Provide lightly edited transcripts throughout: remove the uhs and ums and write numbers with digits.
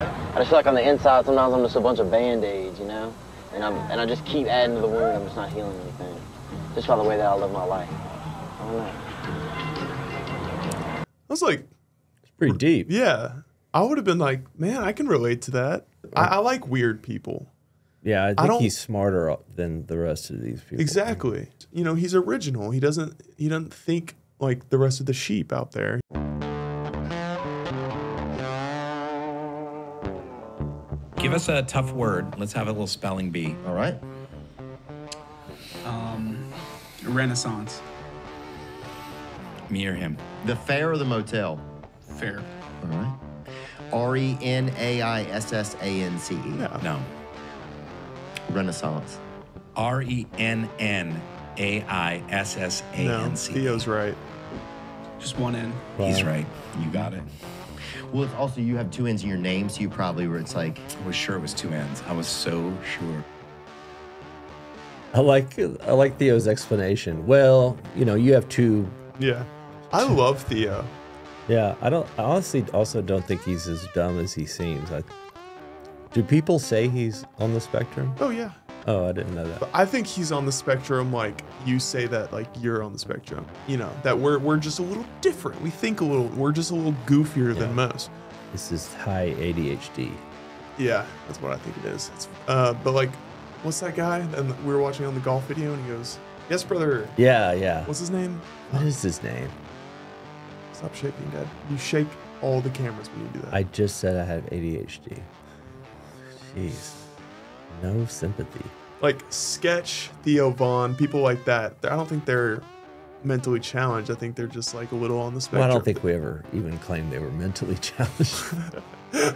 I just feel like on the inside, sometimes I'm just a bunch of band-aids, you know? And I just keep adding to the wound. I'm just not healing anything. Just by the way that I live my life. I don't know. I was like, it's pretty deep. Yeah. I would have been like, man, I can relate to that. I like weird people. Yeah, I think he's smarter than the rest of these people. Exactly. You know, he's original. He doesn't think like the rest of the sheep out there. Give us a tough word. Let's have a little spelling bee. All right. Renaissance. Me or him? The fair or the motel? Fair. All right. Renaissance. Yeah. No. Renaissance. Renaissance. No, Theo's right. Just one N. Wow. He's right. You got it. Well, it's also you have two N's in your name, so you probably were. It's like I was sure it was two N's. I was so sure. I like Theo's explanation. Well, you know, you have two. Yeah, I love Theo. Yeah, I honestly also don't think he's as dumb as he seems. Do people say he's on the spectrum? Oh yeah. Oh, I didn't know that. But I think he's on the spectrum like you say that like you're on the spectrum. You know, that we're just a little different. We think we're just a little goofier than most. This is high ADHD. Yeah, that's what I think it is. But like, what's that guy? And we were watching on the golf video and he goes, "Yes, brother." Yeah, yeah. What's his name? What is his name? Stop shaking, Dad. You shake all the cameras when you do that. I just said I have ADHD. Jeez. No sympathy. Like Sketch, Theo Vaughn, people like that. I don't think they're mentally challenged. I think they're just like a little on the spectrum. Well, I don't think we ever even claimed they were mentally challenged.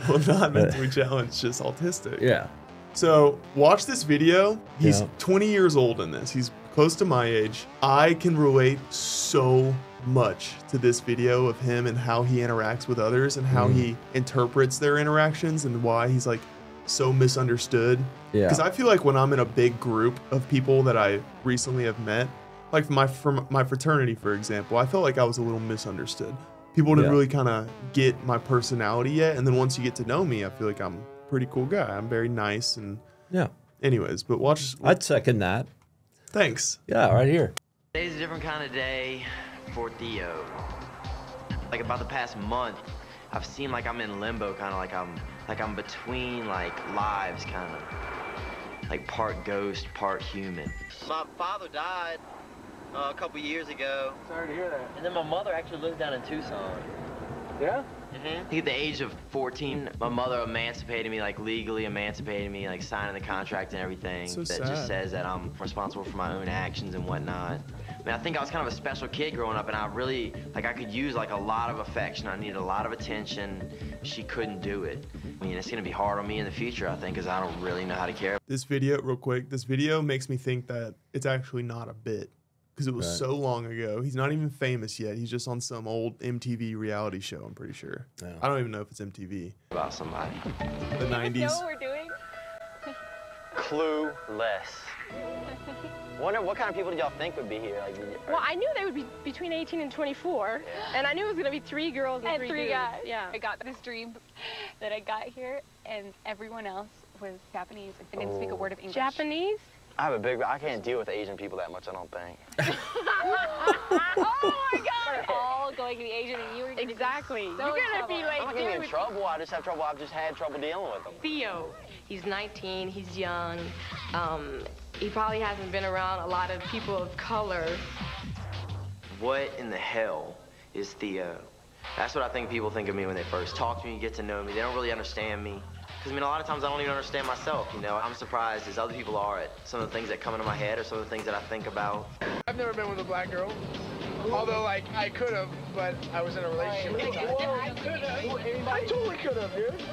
Well, not mentally challenged, just autistic. Yeah. So watch this video. He's 20 years old in this. He's close to my age. I can relate so much to this video of him and how he interacts with others and how he interprets their interactions and why he's like so misunderstood. Yeah. Because I feel like when I'm in a big group of people that I recently have met, like from my fraternity, for example, I felt like I was a little misunderstood. People didn't really kind of get my personality yet. And then once you get to know me, I feel like I'm a pretty cool guy. I'm very nice. And anyways, but watch. I'd second that. Thanks. Yeah, right here. Today's a different kind of day for Theo. Like about the past month, I've seen like I'm in limbo, kind of like I'm between like lives, kind of like part ghost, part human. My father died a couple years ago. Sorry to hear that. And then my mother actually lives down in Tucson. Yeah? I think at the age of 14, my mother emancipated me, like legally emancipated me, like signing the contract and everything. So that sad. just says that I'm responsible for my own actions and whatnot. I mean, I think I was kind of a special kid growing up, and I really, like, I could use like a lot of affection. I needed a lot of attention. She couldn't do it. I mean, it's gonna be hard on me in the future, I think, because I don't really know how to care. This video, real quick, this video makes me think that it's actually not a bit. Because it was so long ago. He's not even famous yet. He's just on some old MTV reality show, I'm pretty sure. Yeah. I don't even know if it's MTV. About somebody. The 90s. You know what we're doing? Clueless. Wonder what kind of people did y'all think would be here? Like, Well, I knew they would be between 18 and 24, and I knew it was gonna be 3 girls and 3 three dudes. guys. Yeah. I got this dream that I got here, and everyone else was Japanese. I didn't speak a word of English. Japanese? I can't deal with Asian people that much, I don't think. Oh my God! We're all going to be Asian, and you were gonna Exactly. Be so You're gonna be in trouble. like, I'm not getting in dude. trouble. I just have trouble. I've just had trouble dealing with them. Theo, he's 19, he's young. He probably hasn't been around a lot of people of color. What in the hell is Theo? That's what I think people think of me when they first talk to me, get to know me. They don't really understand me. Because, I mean, a lot of times I don't even understand myself, you know? I'm surprised as other people are at some of the things that come into my head or some of the things that I think about. I've never been with a black girl. Although, like, I could have, but I was in a relationship with a guy. I totally could have, dude. I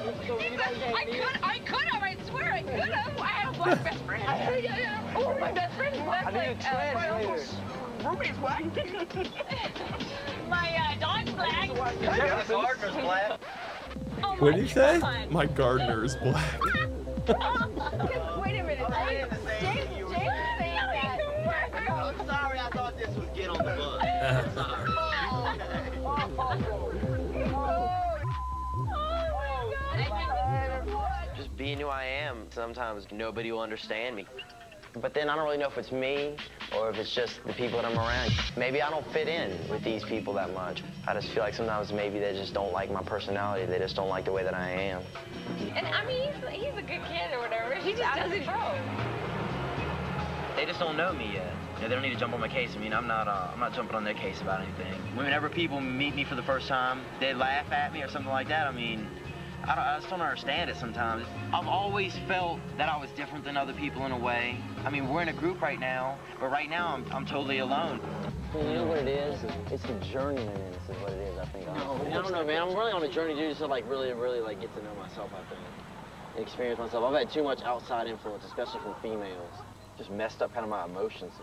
could have. I swear I could have. I have a black best friend. Yeah. Oh, my best friend is black. My uncle's roommate's black. My dog's black. Yeah, the gardener's black. Oh, What did you say? God. My gardener is black. Wait a minute. James saying that. I'm sorry, I thought this was get on the bus. Oh my God. being who I am, sometimes nobody will understand me. But then I don't really know if it's me or if it's just the people that I'm around. Maybe I don't fit in with these people that much. I just feel like sometimes maybe they just don't like my personality. They just don't like the way that I am. And I mean, he's a good kid or whatever. He just doesn't grow. They just don't know me yet. You know, they don't need to jump on my case. I mean, I'm not jumping on their case about anything. Whenever people meet me for the first time, they laugh at me or something like that. I mean, I just don't understand it sometimes. I've always felt that I was different than other people in a way. I mean, we're in a group right now, but right now I'm totally alone. Well, you know what it is? It's the journeyman is what it is, I think. I don't know, man. I'm really on a journey, dude, just to like really like get to know myself, I think. And experience myself. I've had too much outside influence, especially from females. Just messed up kind of my emotions.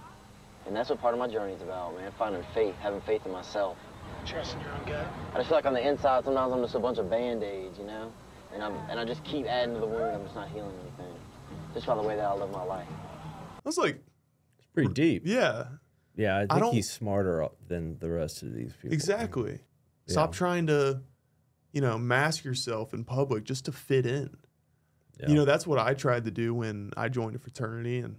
And that's what part of my journey is about, man. Finding faith, having faith in myself. Trusting your own gut. I just feel like on the inside, sometimes I'm just a bunch of Band-Aids, you know? And I just keep adding to the wound. I'm just not healing anything. Just by the way that I live my life. That's like... It's pretty deep. Yeah. Yeah, I think he's smarter than the rest of these people. Exactly. Yeah. Stop trying to, you know, mask yourself in public just to fit in. Yeah. You know, that's what I tried to do when I joined a fraternity. And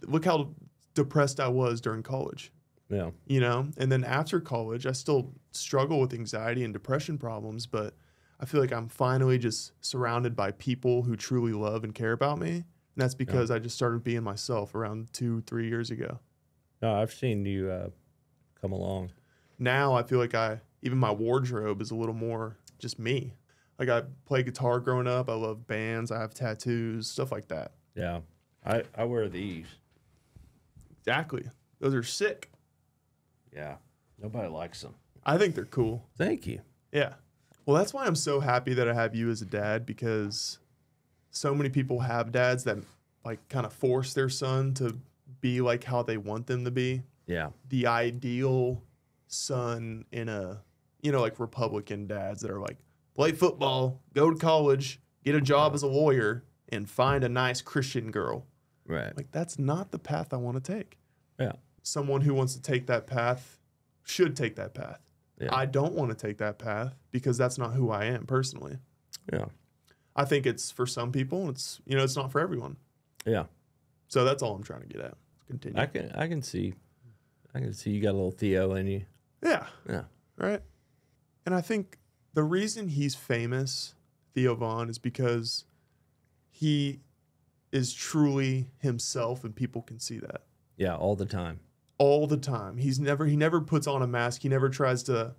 look how depressed I was during college. Yeah. You know, and then after college, I still struggle with anxiety and depression problems, but I feel like I'm finally just surrounded by people who truly love and care about me. And that's because I just started being myself around 2-3 years ago. No, I've seen you come along. Now I feel like even my wardrobe is a little more just me. Like I play guitar growing up. I love bands. I have tattoos, stuff like that. Yeah. I wear these. Exactly. Those are sick. Yeah. Nobody likes them. I think they're cool. Thank you. Yeah. Well, that's why I'm so happy that I have you as a dad, because so many people have dads that like kind of force their son to be like how they want them to be. Yeah. The ideal son in a, you know, like Republican dads that are like, play football, go to college, get a job as a lawyer, and find a nice Christian girl. Right. Like, that's not the path I want to take. Yeah. Someone who wants to take that path should take that path. Yeah. I don't want to take that path because that's not who I am personally. Yeah. I think it's for some people. It's, you know, it's not for everyone. Yeah. So that's all I'm trying to get at. Continue. I can see you got a little Theo in you. Yeah. Yeah. Right. And I think the reason he's famous, Theo Vaughn, is because he is truly himself and people can see that. Yeah, all the time. All the time. He never puts on a mask. He never tries to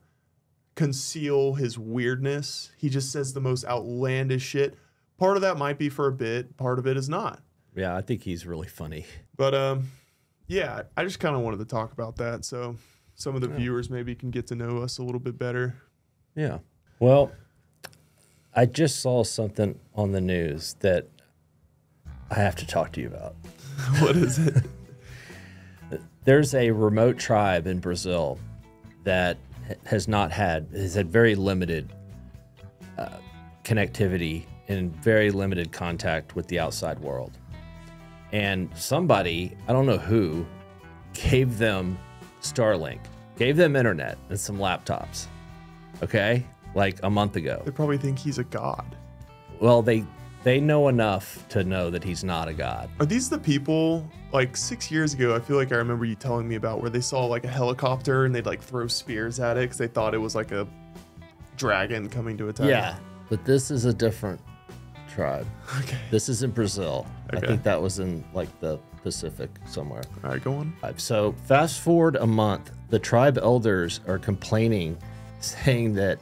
conceal his weirdness. He just says the most outlandish shit. Part of that might be for a bit. Part of it is not. Yeah, I think he's really funny. But yeah, I just kind of wanted to talk about that so some of the viewers maybe can get to know us a little bit better. Yeah. Well, I just saw something on the news that I have to talk to you about. What is it? There's a remote tribe in Brazil that has had very limited connectivity and very limited contact with the outside world. And somebody, I don't know who, gave them Starlink, gave them internet and some laptops, okay? Like a month ago. They probably think he's a god. Well, they know enough to know that he's not a god. Are these the people, like 6 years ago, I feel like I remember you telling me about where they saw like a helicopter and they'd like throw spears at it because they thought it was like a dragon coming to attack? Yeah, but this is a different tribe. Okay. This is in Brazil. Okay. I think that was in like the Pacific somewhere. All right, go on. So fast forward a month, the tribe elders are complaining, saying that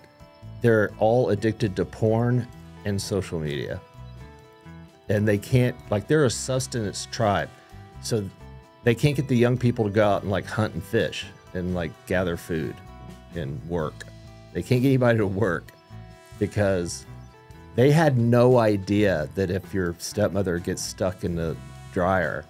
they're all addicted to porn and social media. And they can't, like, they're a sustenance tribe. So they can't get the young people to go out and like hunt and fish and like gather food and work. They can't get anybody to work because they had no idea that if your stepmother gets stuck in the dryer,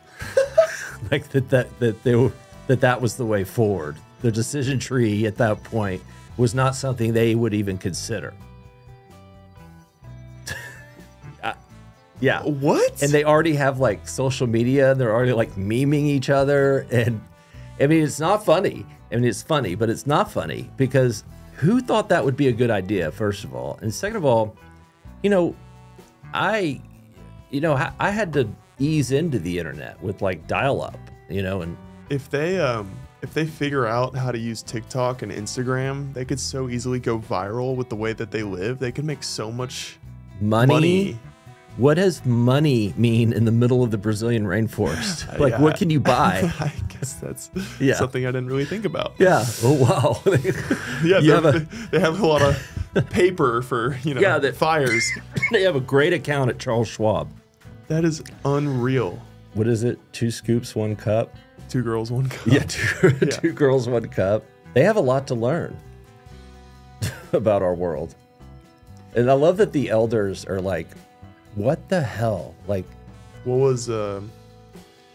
like that was the way forward. The decision tree at that point was not something they would even consider. Yeah. What? And they already have like social media. They're already like memeing each other. And I mean, it's not funny. I mean, it's funny, but it's not funny because who thought that would be a good idea, first of all? And second of all, you know, I you know, I had to ease into the internet with like dial-up, you know, and if they figure out how to use TikTok and Instagram, they could so easily go viral with the way that they live. They could make so much money. What does money mean in the middle of the Brazilian rainforest? Like, what can you buy? I guess that's something I didn't really think about. Yeah. Oh, wow. They have a lot of paper for, you know, fires. They have a great account at Charles Schwab. That is unreal. What is it? 2 scoops, 1 cup? 2 girls, 1 cup. Yeah, two girls, 1 cup. They have a lot to learn about our world. And I love that the elders are like, what the hell? Like, what was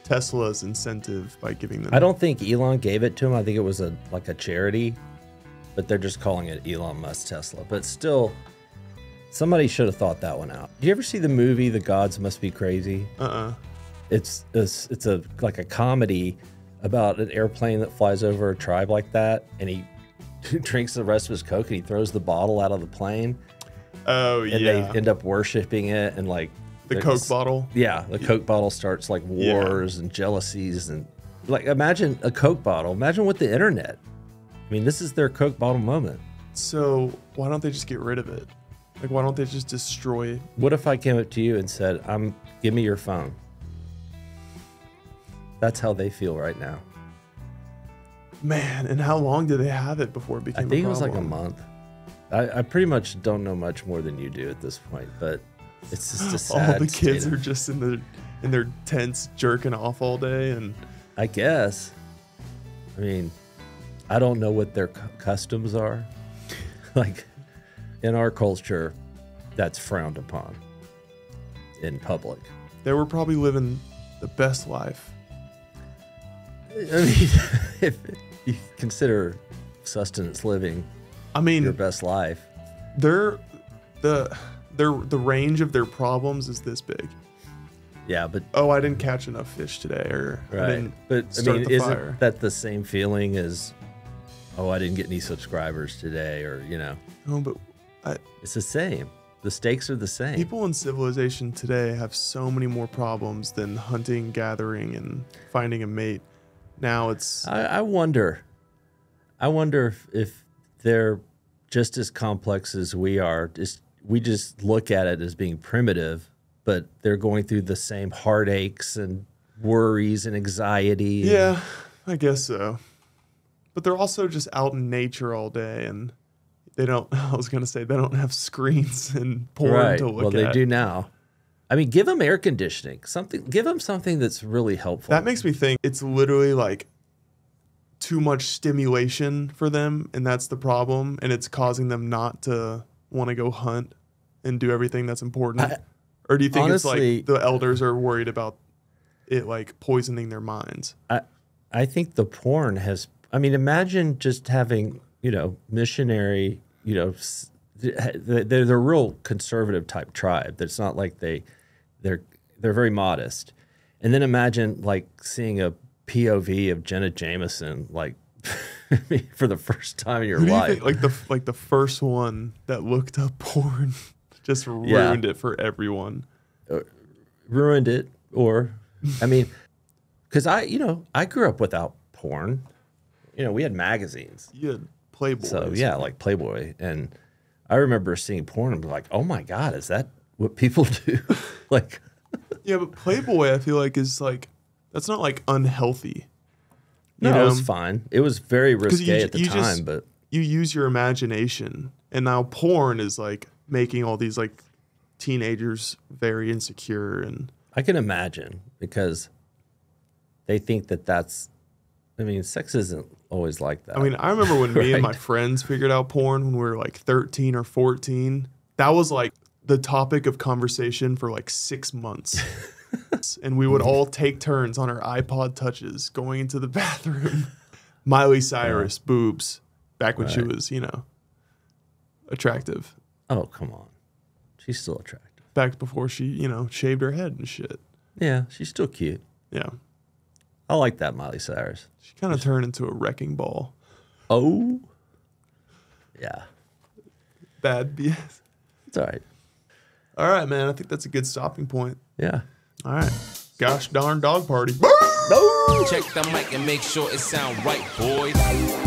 Tesla's incentive by giving them? I don't think Elon gave it to him. I think it was like a charity, but they're just calling it Elon Musk Tesla. But still, somebody should have thought that one out. Do you ever see the movie The Gods Must Be Crazy? It's like a comedy about an airplane that flies over a tribe like that, and he drinks the rest of his Coke and he throws the bottle out of the plane. Oh, and they end up worshiping it, and like the Coke bottle. Yeah, the Coke bottle starts like wars and jealousies, and like imagine a Coke bottle. Imagine with the internet. I mean, this is their Coke bottle moment. So why don't they just get rid of it? Like, why don't they just destroy it? What if I came up to you and said, give me your phone? That's how they feel right now. Man, and how long did they have it before it became a problem? I think it was like a month. I pretty much don't know much more than you do at this point, but it's just a sad all the kids are just in their tents jerking off all day, and I guess. I mean, I don't know what their customs are. Like, in our culture, that's frowned upon in public. They were probably living the best life. I mean, if you consider sustenance living, I mean, your best life. The range of their problems is this big. Yeah, but I didn't catch enough fish today, or right. I didn't but start I mean, the isn't fire. That the same feeling as, I didn't get any subscribers today, or No, but it's the same. The stakes are the same. People in civilization today have so many more problems than hunting, gathering, and finding a mate. Now it's. I wonder if they're just as complex as we are. We just look at it as being primitive, but they're going through the same heartaches and worries and anxiety. Yeah, I guess so. But they're also just out in nature all day, and they don't. I was gonna say they don't have screens and porn to look at. Well, they do now. I mean, give them air conditioning. Give them something that's really helpful. That makes me think it's literally like too much stimulation for them, and that's the problem, and it's causing them not to want to go hunt and do everything that's important. Or do you think honestly, it's like the elders are worried about it like poisoning their minds? I think the porn has. I mean, imagine just having missionary. They're a real conservative type tribe. That's not like they're very modest. And then imagine like seeing a POV of Jenna Jameson like for the first time in your life. Like the first one that looked up porn just ruined it for everyone. Ruined it, or I mean, because I grew up without porn. We had magazines. You had Playboy. So yeah, like Playboy, and I remember seeing porn and be like, oh my God, is that what people do? Like, yeah, but Playboy, I feel like is like, that's not like unhealthy. No, it was fine. It was very risque at the time, but you use your imagination, and now porn is like making all these like teenagers very insecure, and I can imagine because they think that's. I mean, sex isn't always like that. I mean, I remember when me and my friends figured out porn when we were like 13 or 14. That was like the topic of conversation for like 6 months. And we would all take turns on our iPod touches going into the bathroom. Miley Cyrus, boobs, back when she was, attractive. Oh, come on. She's still attractive. Back before she, shaved her head and shit. Yeah, she's still cute. Yeah. I like that Miley Cyrus. She kind of turned into a wrecking ball. Oh. Yeah. Bad BS. It's all right. All right, man. I think that's a good stopping point. Yeah. All right. Gosh darn dog party. Check the mic and make sure it sound right, boys.